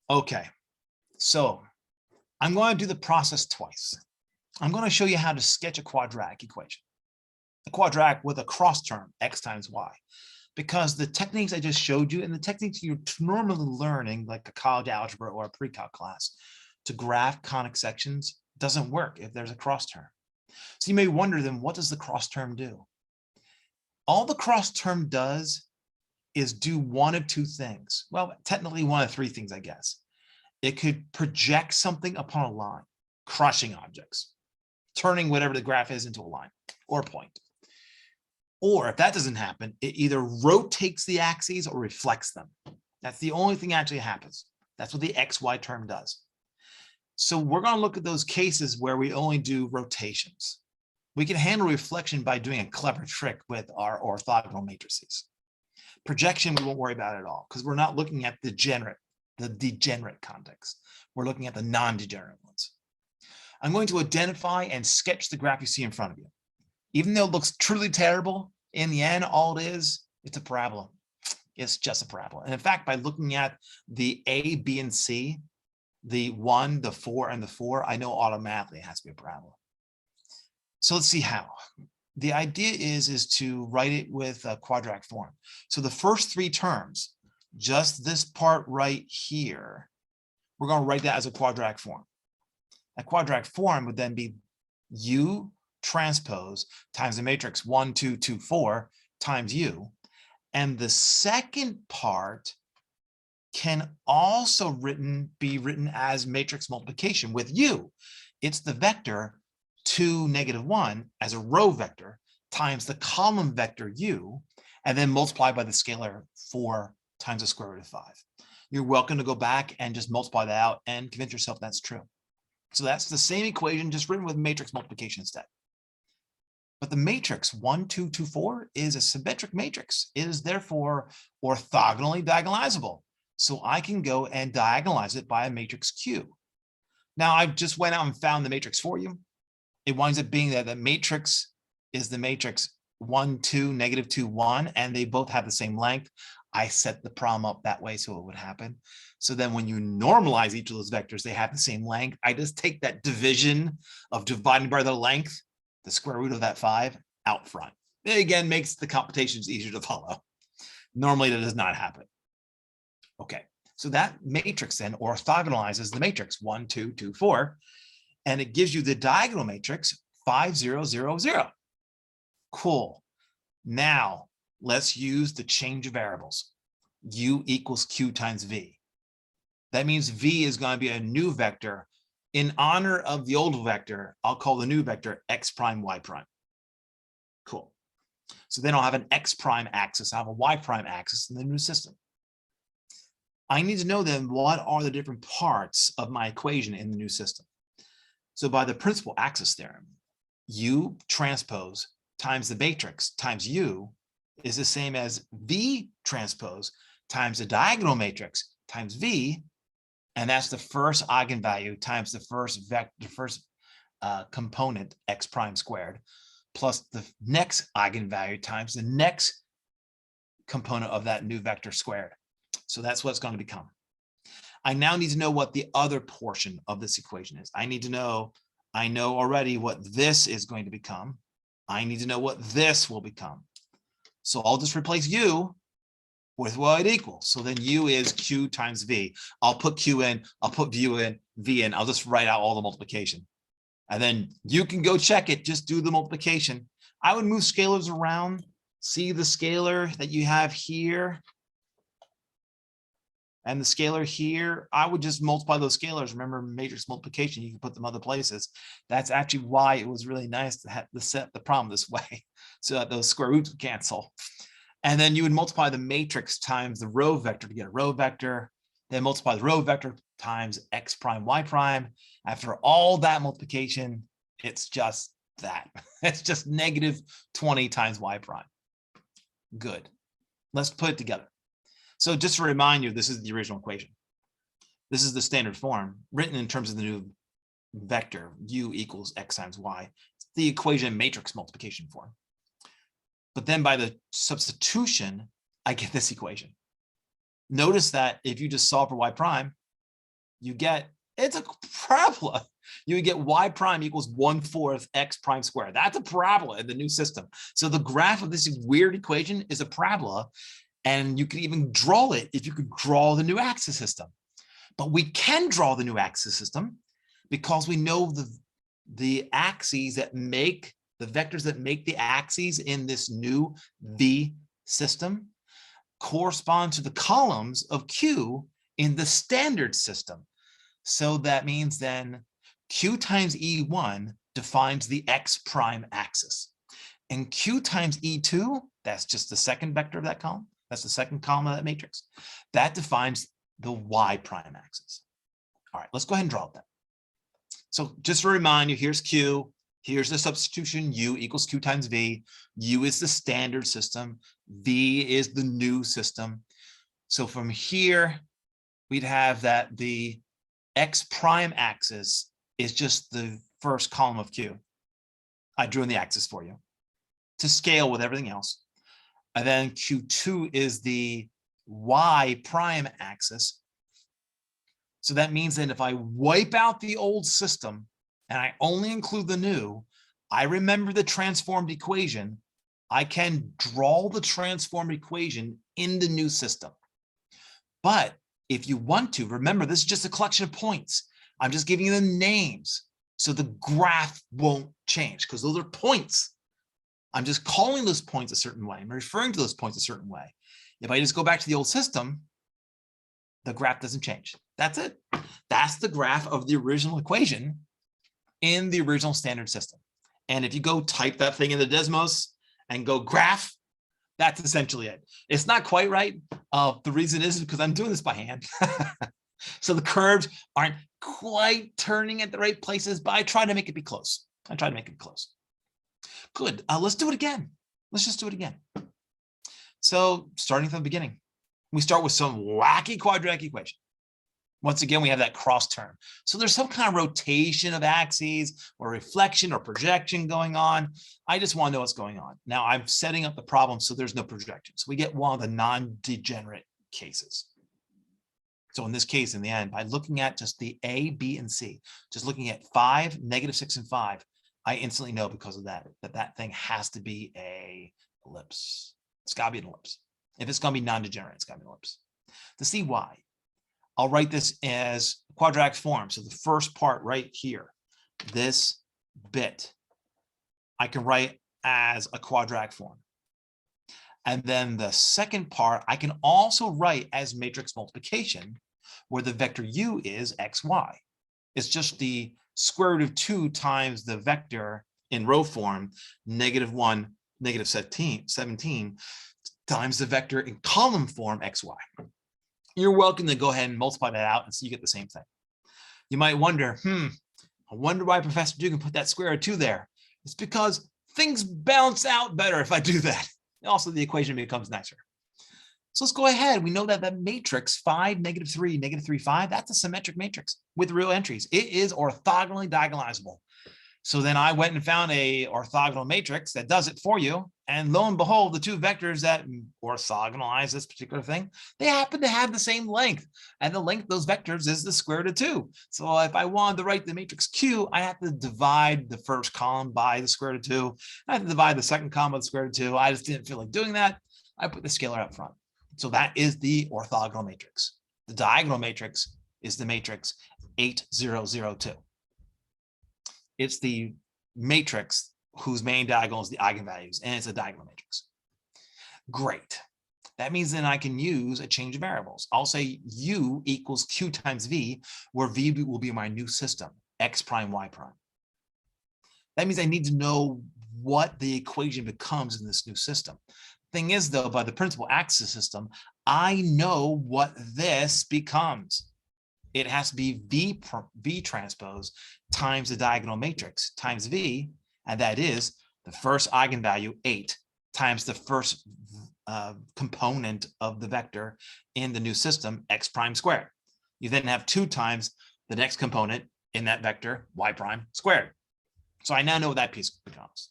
Okay, so I'm going to do the process twice. I'm going to show you how to sketch a quadratic equation, a quadratic with a cross term, x times y, because the techniques I just showed you and the techniques you're normally learning, like a college algebra or a pre-calc class, to graph conic sections doesn't work if there's a cross term. So you may wonder then, what does the cross term do? All the cross term does is do one of two things. Well, technically one of three things, I guess. It could project something upon a line, crushing objects, turning whatever the graph is into a line or a point. Or if that doesn't happen, it either rotates the axes or reflects them. That's the only thing that actually happens. That's what the XY term does. So we're going to look at those cases where we only do rotations. We can handle reflection by doing a clever trick with our orthogonal matrices. Projection, we won't worry about at all because we're not looking at the degenerate context. We're looking at the non-degenerate ones. I'm going to identify and sketch the graph you see in front of you. Even though it looks truly terrible, in the end, all it is, it's a parabola. It's just a parabola. And in fact, by looking at the A, B, and C, the 1, the 4, and the 4, I know automatically it has to be a parabola. So let's see how. The idea is to write it with a quadratic form. So the first three terms, just this part right here, we're going to write that as a quadratic form. A quadratic form would then be U transpose times the matrix 1, 2, 2, 4 times U. And the second part can also be written as matrix multiplication with U. It's the vector 2, -1 as a row vector times the column vector U, and then multiply by the scalar 4 times the square root of 5. You're welcome to go back and just multiply that out and convince yourself that's true. So that's the same equation, just written with matrix multiplication instead. But the matrix 1, 2, 2, 4 is a symmetric matrix. It is therefore orthogonally diagonalizable. So I can go and diagonalize it by a matrix Q. Now I just went out and found the matrix for you. It winds up being that the matrix is the matrix 1, 2, -2, 1, and they both have the same length. I set the problem up that way so it would happen. So then when you normalize each of those vectors, they have the same length. I just take that division of dividing by the length, the square root of that 5, out front. It again makes the computations easier to follow. Normally that does not happen. Okay, so that matrix then orthogonalizes the matrix 1, 2, 2, 4, and it gives you the diagonal matrix 5, 0, 0, 0. Cool. Now let's use the change of variables. U equals Q times V. That means V is going to be a new vector. In honor of the old vector, I'll call the new vector X prime, Y prime. Cool. So then I'll have an X prime axis. I'll have a Y prime axis in the new system. I need to know then what are the different parts of my equation in the new system. So by the principal axis theorem, U transpose times the matrix times U is the same as V transpose times the diagonal matrix times V, and that's the first eigenvalue times the first component X prime squared, plus the next eigenvalue times the next component of that new vector squared. So that's what it's going to become. I now need to know what the other portion of this equation is. I know already what this is going to become. I need to know what this will become. So I'll just replace U with what it equals. So then U is Q times V. I'll put Q in, I'll put V in, I'll just write out all the multiplication. And then you can go check it, just do the multiplication. I would move scalars around, see the scalar that you have here and the scalar here. I would just multiply those scalars. Remember matrix multiplication, you can put them other places. That's actually why it was really nice to have to set the problem this way so that those square roots would cancel. And then you would multiply the matrix times the row vector to get a row vector, then multiply the row vector times X prime, Y prime. After all that multiplication, it's just that. It's just -20 times Y prime. Good. Let's put it together. So just to remind you, this is the original equation. This is the standard form written in terms of the new vector, U equals X times Y. It's the equation matrix multiplication form. But then by the substitution, I get this equation. Notice that if you just solve for Y prime, you get, it's a parabola. You would get y prime equals 1/4 x prime squared. That's a parabola in the new system. So the graph of this weird equation is a parabola, and you can even draw it if you could draw the new axis system. But we can draw the new axis system because we know the axes that make, the vectors that make the axes in this new V system correspond to the columns of Q in the standard system. So that means then Q times E1 defines the X prime axis. And Q times E2, that's just the second vector of that column. That's the second column of that matrix. That defines the Y prime axis. All right, let's go ahead and draw that. So just to remind you, here's Q. Here's the substitution U equals Q times V. U is the standard system. V is the new system. So from here, we'd have that the X prime axis is just the first column of Q. I drew in the axis for you to scale with everything else. And then Q2 is the Y prime axis. So that means that if I wipe out the old system and I only include the new, I remember the transformed equation, I can draw the transformed equation in the new system. But if you want to, remember, this is just a collection of points. I'm just giving you the names. So the graph won't change because those are points. I'm just calling those points a certain way. I'm referring to those points a certain way. If I just go back to the old system, the graph doesn't change. That's it. That's the graph of the original equation in the original standard system. And if you go type that thing in the Desmos and go graph, that's essentially it. It's not quite right. The reason is because I'm doing this by hand. So the curves aren't quite turning at the right places, but I try to make it be close. I try to make it close. Good. Let's do it again. Let's just do it again. So starting from the beginning, we start with some wacky quadratic equation. Once again, we have that cross term. So there's some kind of rotation of axes or reflection or projection going on. I just want to know what's going on. Now I'm setting up the problem so there's no projection. So we get one of the non-degenerate cases. So in this case, in the end, by looking at just the A, B, and C, just looking at 5, -6, and 5, I instantly know because of that, that thing has to be a ellipse. It's got to be an ellipse. If it's going to be non-degenerate, it's got to be an ellipse. To see why, I'll write this as quadratic form. So the first part right here, this bit, I can write as a quadratic form. And then the second part, I can also write as matrix multiplication, where the vector u is xy. It's just the square root of 2 times the vector in row form, -1, -17, times the vector in column form, xy. You're welcome to go ahead and multiply that out and so you get the same thing. You might wonder, I wonder why Professor Dugan put that square root of 2 there. It's because things balance out better if I do that. Also, the equation becomes nicer. So let's go ahead. We know that that matrix 5, -3, -3, 5, that's a symmetric matrix with real entries. It is orthogonally diagonalizable. So then I went and found a orthogonal matrix that does it for you. And lo and behold, the two vectors that orthogonalize this particular thing, they happen to have the same length. And the length of those vectors is the square root of 2. So if I wanted to write the matrix Q, I have to divide the first column by the square root of 2. I have to divide the second column by the square root of 2. I just didn't feel like doing that. I put the scalar up front. So that is the orthogonal matrix. The diagonal matrix is the matrix 8, 0, 0, 2. It's the matrix whose main diagonal is the eigenvalues, and it's a diagonal matrix. Great. That means then I can use a change of variables. I'll say U equals Q times V, where V will be my new system, X prime, Y prime. That means I need to know what the equation becomes in this new system. Thing is, though, by the principal axis system, I know what this becomes. It has to be V transpose times the diagonal matrix times V, and that is the first eigenvalue 8 times the first component of the vector in the new system, x prime squared. You then have 2 times the next component in that vector, y prime squared. So I now know what that piece becomes.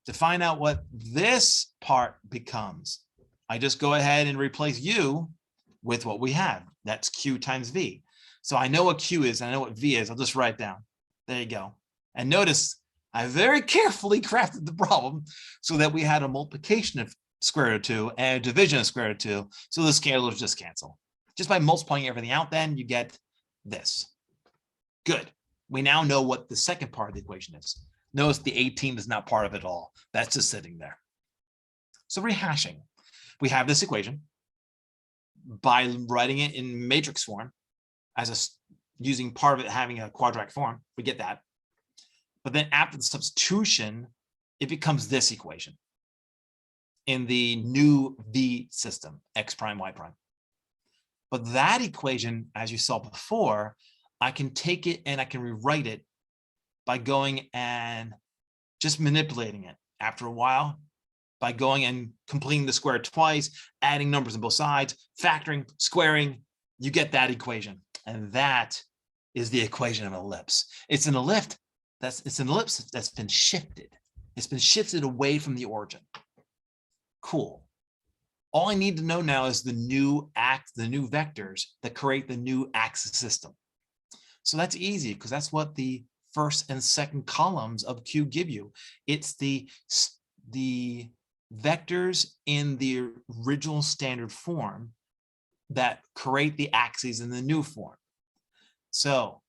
To find out what this part becomes, I just go ahead and replace u with what we have. That's q times v. So I know what Q is, and I know what V is. I'll just write it down. There you go. And notice I very carefully crafted the problem so that we had a multiplication of square root of 2 and a division of square root of 2. So the scalars just cancel. Just by multiplying everything out, then you get this. Good. We now know what the second part of the equation is. Notice the 18 is not part of it at all. That's just sitting there. So rehashing. We have this equation. By writing it in matrix form, using part of it having a quadratic form, we get that. But then after the substitution, it becomes this equation in the new V system, x prime, y prime. But that equation, as you saw before, I can take it and I can rewrite it by going and just manipulating it. After a while, by going and completing the square twice, adding numbers on both sides, factoring, squaring, you get that equation. And that is the equation of an ellipse. It's an ellipse that's been shifted. It's been shifted away from the origin. Cool. All I need to know now is the new vectors that create the new axis system. So that's easy because that's what the first and second columns of Q give you. It's the vectors in the original standard form that create the axes in the new form. So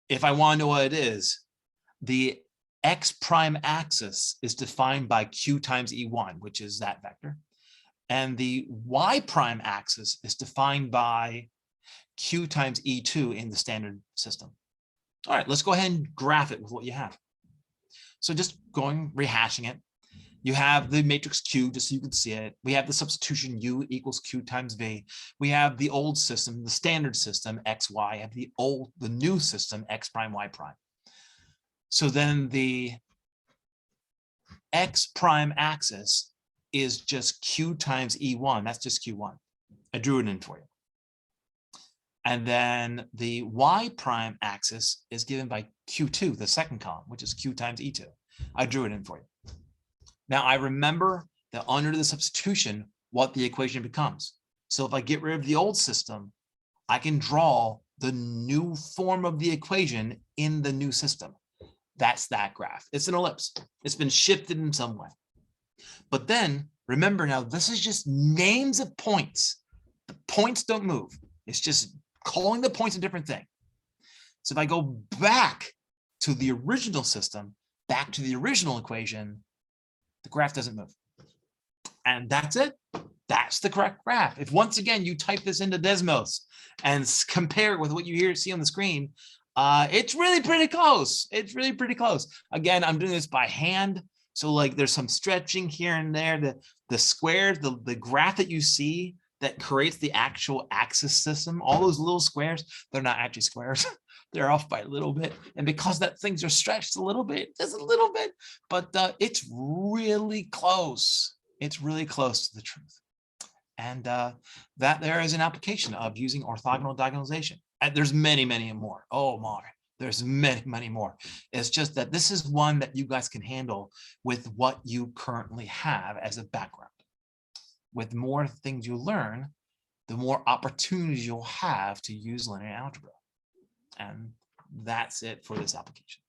if I want to know what it is, the x prime axis is defined by Q times E1, which is that vector. And the y prime axis is defined by Q times E2 in the standard system. All right, let's go ahead and graph it with what you have. So just rehashing it. You have the matrix Q, just so you can see it. We have the substitution U equals Q times V. We have the old system, the standard system, X, Y, have the new system, X prime, Y prime. So then the X prime axis is just Q times E1. That's just Q1. I drew it in for you. And then the Y prime axis is given by Q2, the second column, which is Q times E2. I drew it in for you. Now I remember that under the substitution, what the equation becomes. So if I get rid of the old system, I can draw the new form of the equation in the new system. That's that graph. It's an ellipse. It's been shifted in some way. But then remember now, this is just names of points. The points don't move. It's just calling the points a different thing. So if I go back to the original system, back to the original equation, the graph doesn't move. And that's it. That's the correct graph. If once again you type this into Desmos and compare it with what you see on the screen, it's really pretty close. It's really pretty close. Again, I'm doing this by hand. So like there's some stretching here and there. The squares, the graph that you see that creates the actual axis system, all those little squares, they're not actually squares. They're off by a little bit. And because that things are stretched a little bit, just a little bit, but it's really close. It's really close to the truth. And that there is an application of using orthogonal diagonalization. And there's many, many more. Oh my, there's many, many more. It's just that this is one that you guys can handle with what you currently have as a background. With more things you learn, the more opportunities you'll have to use linear algebra. And that's it for this application.